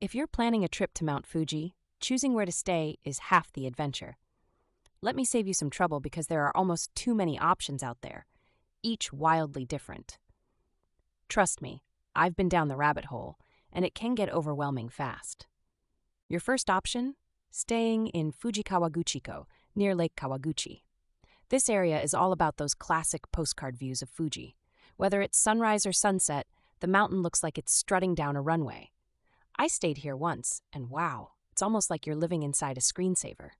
If you're planning a trip to Mount Fuji, choosing where to stay is half the adventure. Let me save you some trouble because there are almost too many options out there, each wildly different. Trust me, I've been down the rabbit hole, and it can get overwhelming fast. Your first option? Staying in Fuji Kawaguchiko, near Lake Kawaguchi. This area is all about those classic postcard views of Fuji. Whether it's sunrise or sunset, the mountain looks like it's strutting down a runway. I stayed here once, and wow, it's almost like you're living inside a screensaver.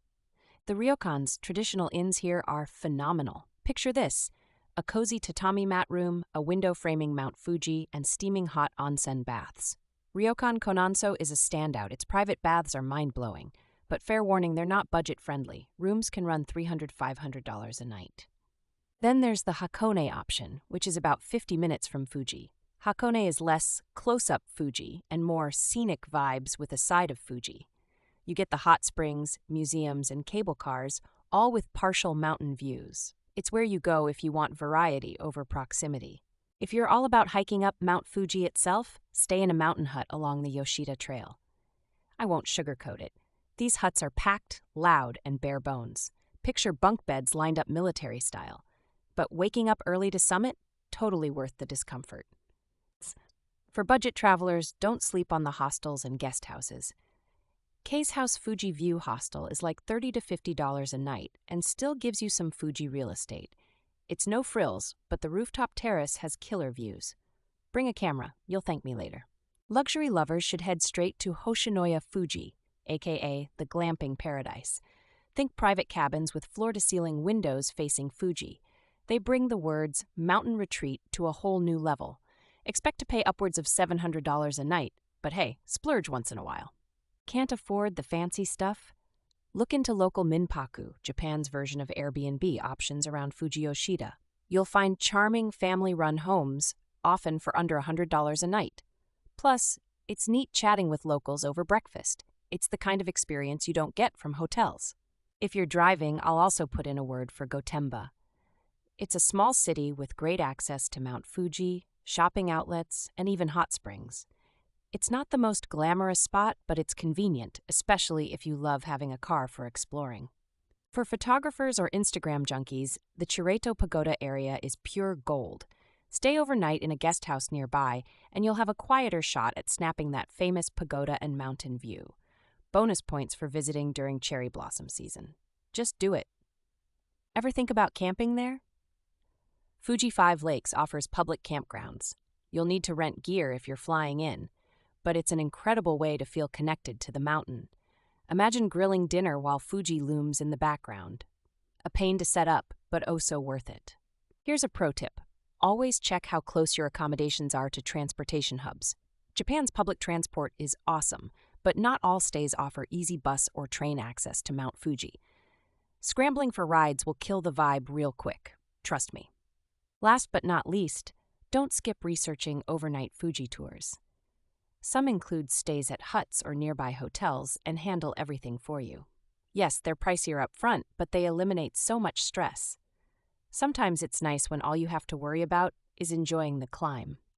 The ryokans, traditional inns here, are phenomenal. Picture this: a cozy tatami mat room, a window framing Mount Fuji, and steaming hot onsen baths. Ryokan Konansou is a standout. Its private baths are mind-blowing. But fair warning, they're not budget-friendly. Rooms can run $300–500 a night. Then there's the Hakone option, which is about 50 minutes from Fuji. Hakone is less close-up Fuji and more scenic vibes with a side of Fuji. You get the hot springs, museums, and cable cars, all with partial mountain views. It's where you go if you want variety over proximity. If you're all about hiking up Mount Fuji itself, stay in a mountain hut along the Yoshida Trail. I won't sugarcoat it. These huts are packed, loud, and bare bones. Picture bunk beds lined up military style. But waking up early to summit? Totally worth the discomfort. For budget travelers, don't sleep on the hostels and guest houses. K's House Fuji View Hostel is like $30 to $50 a night and still gives you some Fuji real estate. It's no frills, but the rooftop terrace has killer views. Bring a camera, you'll thank me later. Luxury lovers should head straight to Hoshinoya Fuji, aka the glamping paradise. Think private cabins with floor-to-ceiling windows facing Fuji. They bring the words mountain retreat to a whole new level. Expect to pay upwards of $700 a night, but hey, splurge once in a while. Can't afford the fancy stuff? Look into local minpaku, Japan's version of Airbnb options around Fujiyoshida. You'll find charming family-run homes, often for under $100 a night. Plus, it's neat chatting with locals over breakfast. It's the kind of experience you don't get from hotels. If you're driving, I'll also put in a word for Gotemba. It's a small city with great access to Mount Fuji, shopping outlets, and even hot springs. It's not the most glamorous spot, but it's convenient, especially if you love having a car for exploring. For photographers or Instagram junkies, the Chureito Pagoda area is pure gold. Stay overnight in a guest house nearby, and you'll have a quieter shot at snapping that famous pagoda and mountain view. Bonus points for visiting during cherry blossom season. Just do it. Ever think about camping there? Fuji Five Lakes offers public campgrounds. You'll need to rent gear if you're flying in, but it's an incredible way to feel connected to the mountain. Imagine grilling dinner while Fuji looms in the background. A pain to set up, but oh so worth it. Here's a pro tip. Always check how close your accommodations are to transportation hubs. Japan's public transport is awesome, but not all stays offer easy bus or train access to Mount Fuji. Scrambling for rides will kill the vibe real quick, trust me. Last but not least, don't skip researching overnight Fuji tours. Some include stays at huts or nearby hotels and handle everything for you. Yes, they're pricier up front, but they eliminate so much stress. Sometimes it's nice when all you have to worry about is enjoying the climb.